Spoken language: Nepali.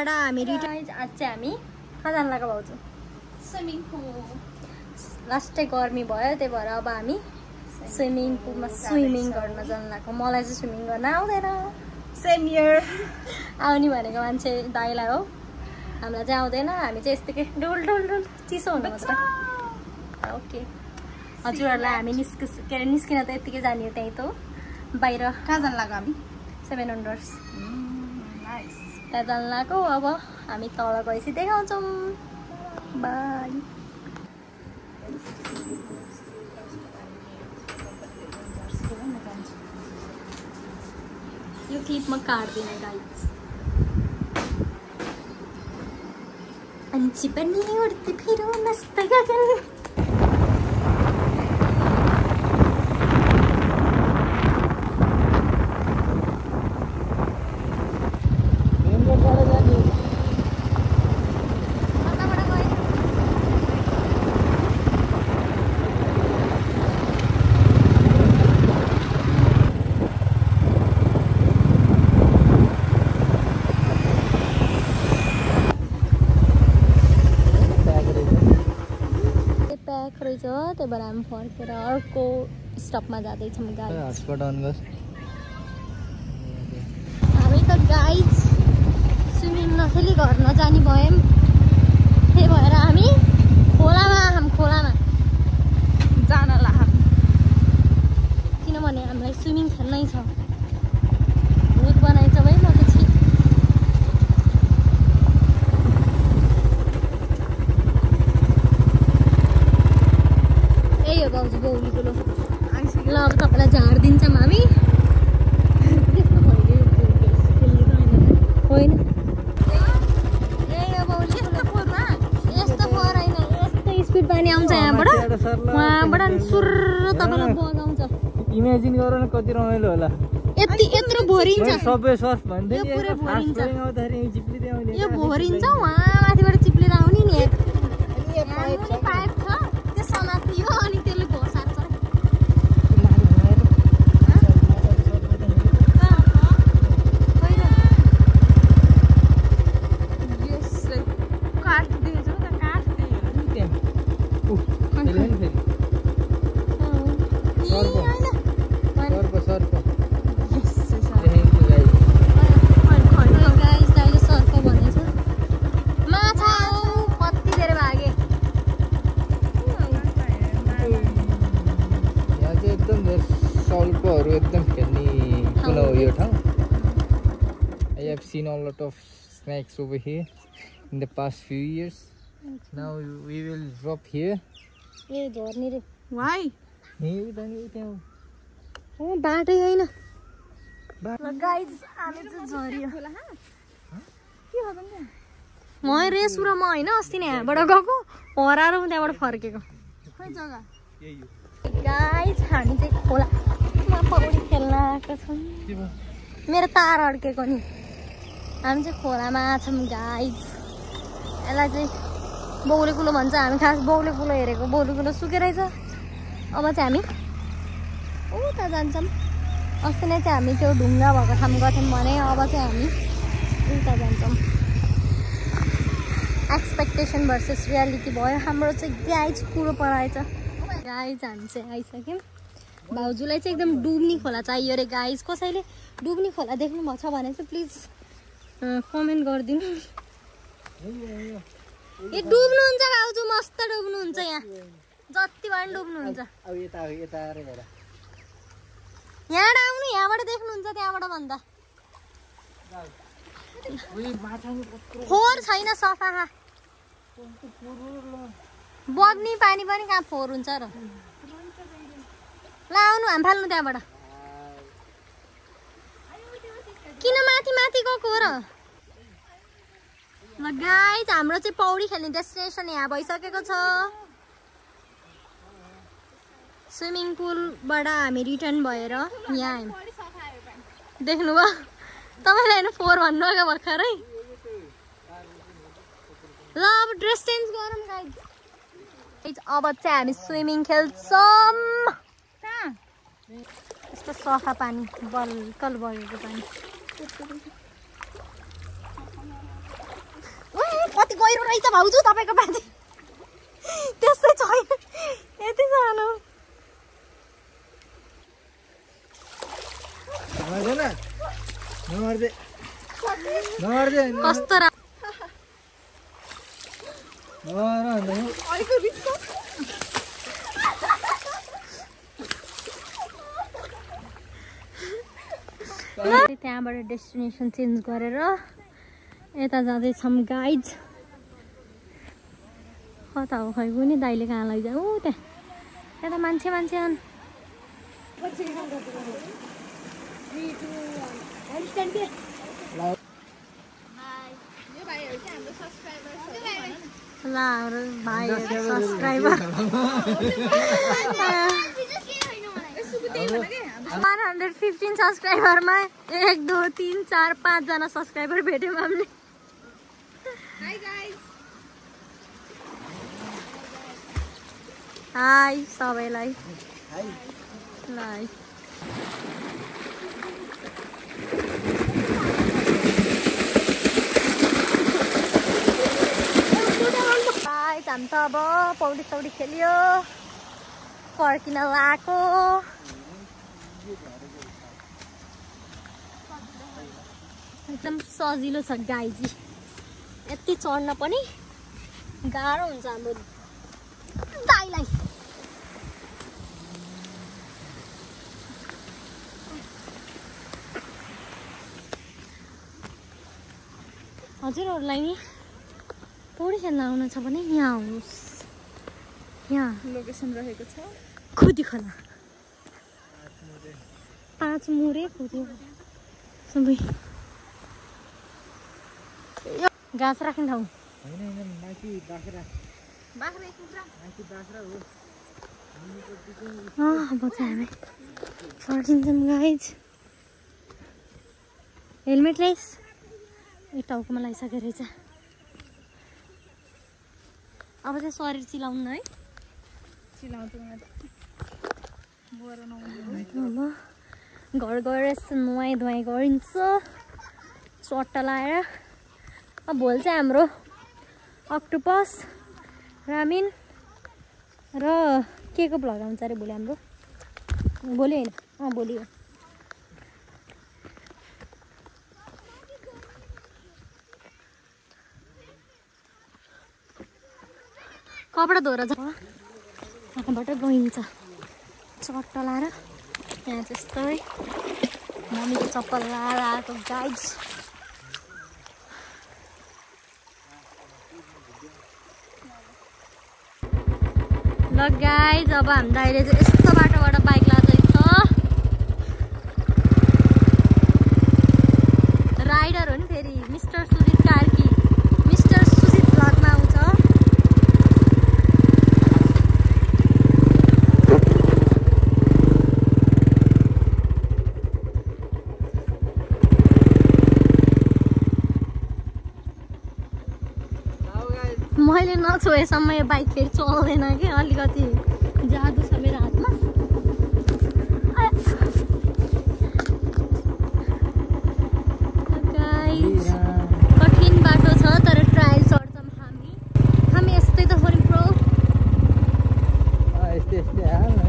बाट हामी रिटर्न आज चाहिँ हामी कहाँ जान लाग्यो भाउजू स्विमिङ पुल लास्टै गर्मी भयो त्यही भएर अब हामी स्विमिङ पुलमा स्विमिङ गर्न जान लाग्यो मलाई चाहिँ स्विमिङ गर्न आउँदैन सेम इयर आउने भनेको मान्छे दाइलाई हो हामीलाई चाहिँ आउँदैन हामी चाहिँ यस्तै डुल डुल डुल चिसो हुनु मात्र ओके हजुरहरूलाई हामी निस्किन त यत्तिकै जाने हो त्यहीँ त हो बाहिर कहाँ जान लाग्यो हामी 7 वन्डर्स नाइस त्यहाँ जान लाग्यो अब हामी तल गएपछि देखाउँछौँ बाई यो क्लिप म काट्दिनँ गाइस अंची पनि उड्दै फिरौँ मस्त गगन त्यही भएर हामी फर्केर अर्को स्टपमा जाँदैछौँ गाइस हामी त गाइस स्विमिङ नखेली घर नजानी भयौँ त्यही भएर हामी खोलामा जान लाग्यो किनभने हामीलाई स्विमिङ खेल्नै छ भूत बनाइन्छ भाइ म त छि भाउजू बौली कुलो ल अब तपाईँलाई झारिदिन्छौँ हामी होइन यस्तो फोहोर होइन यस्तो स्पिड पानी आउँछ यहाँबाट उहाँबाट सुर्र तपाईँलाई बगाउँछ इमेजिन गर न कति रमाइलो होला यत्रो भरिन्छ सबै सर्फ भन्दै यो भरिन्छ उहाँ माथिबाट चिप्लेर आउने नि पाइप छ त्यो समातियो अनि त्यसले घोसार्छ I have seen a lot of snakes over here in the past few years. Now we will drop here. Why? बाटै होइन गाइस हामी चाहिँ झर्यो म रेसुर म होइन अस्ति नै यहाँबाट गएको हराएर त्यहाँबाट फर्केको खै जग्गा गाइस हामी चाहिँ खोलामा पौडी खेल्न आएको छौँ मेरो तार अड्केको नि हामी चाहिँ खोलामा छौँ गाइस यसलाई चाहिँ बौले कुलो भन्छ हामी खास बौले कुलो हेरेको बौले कुलो सुकेरहेछ अब चाहिँ हामी उता जान्छौँ अस्ति नै चाहिँ हामी त्यो ढुङ्गा भएको ठाउँ गर्थ्यौँ भने अब चाहिँ हामी उता जान्छौँ एक्सपेक्टेसन भर्सेस रियालिटी भयो हाम्रो चाहिँ गाइस कुरो पराएछ गाइस हामी चाहिँ आइसक्यौँ भाउजूलाई चाहिँ एकदम डुब्ने खोला चाहियो अरे गाइस कसैले डुब्ने खोला देख्नु भएको छ भने चाहिँ प्लिज कमेन्ट गरिदिनु ए डुब्नुहुन्छ भाउजू मस्त डुब्नुहुन्छ यहाँ जति भए पनि डुब्नुहुन्छ यहाँ आउनु यहाँबाट देख्नुहुन्छ त्यहाँबाट भन्दा फोहोर छैन सफा बग्ने पानी पनि कहाँ फोहोर हुन्छ र ल आउनु हामी फाल्नु त्यहाँबाट किन माथि माथि गएको हो र ल गाइस हाम्रो चाहिँ पौडी खेल्ने डेस्टिनेसन यहाँ भइसकेको छ स्विमिङ पुलबाट हामी रिटर्न भएर यहाँ आयौँ देख्नुभयो तपाईँलाई होइन फोहोर भन्नुभएको भर्खरै ल अब ड्रेस चेन्ज गरौँ गाइस अब चाहिँ हामी स्विमिङ खेल्छौँ यस्तो सफा पानी बल्कल बगेको पानी कति गहिरो रहेछ भाउजू तपाईँको बाजे त्यस्तै छैन यति सानो कस्तो त्यहाँबाट डेस्टिनेसन चेन्ज गरेर यता जाँदैछौँ गाइज कता हो खै कुनी दाइले कहाँ लैजाऊ त्यहाँ यता मान्छे आन् ल हाम्रो भाइहरू सब्सक्राइबर 115 सब्सक्राइबरमा 1 2 3 4 5 जना सब्सक्राइबर भेट्यौँ हामीले हाई सबैलाई ल हामी त अब पौडी सौडी खेल्यो फर्किन लगाएको एकदम सजिलो छ गाइजी यति चढ्न पनि गाह्रो हुन्छ हाम्रो दाइलाई हजुरहरूलाई नि पौडी खेल्न आउनु छ भने यहाँ आउनुहोस् यहाँ लोकेसन रहेको छ खुदी खोला 5 मुरे खुदी सबै घाँस राख्ने ठाउँ अब चाहिँ हामी फर्किन्छौँ गाइज हेलमेट लाइस यो टाउकोमा लगाइसकेको रहेछ अब चाहिँ शरीर चिलाउनु है अब घर गएर नुहाइ धुवाइ गरिन्छ चट्टा लाएर अब भोलि चाहिँ हाम्रो अक्टोपस रामिन र के को भ्लग आउँछ अरे भोलि हाम्रो भोलि होइन भोलि हो कपडा धोएर यहाँबाट गइन्छ चट्टा लाएर यहाँ त्यस्तै मम्मीको चप्पल लाएर आएको गाइज ल गाइज अब हामी दाइले चाहिँ यस्तो बाटोबाट बाइक लाँदैछ राइडर हो नि फेरि मिस्टर सुजित कार्की मिस्टर सुजित भ्लगमा आउँछ मैले नछोएसम्म यो बाइक फेरि चल्दैन कि अलिकति जादु छ मेरो हातमा कठिन बाटो छ तर ट्रायल चढ्छौँ हामी यस्तै त छोरी प्रो यस्तै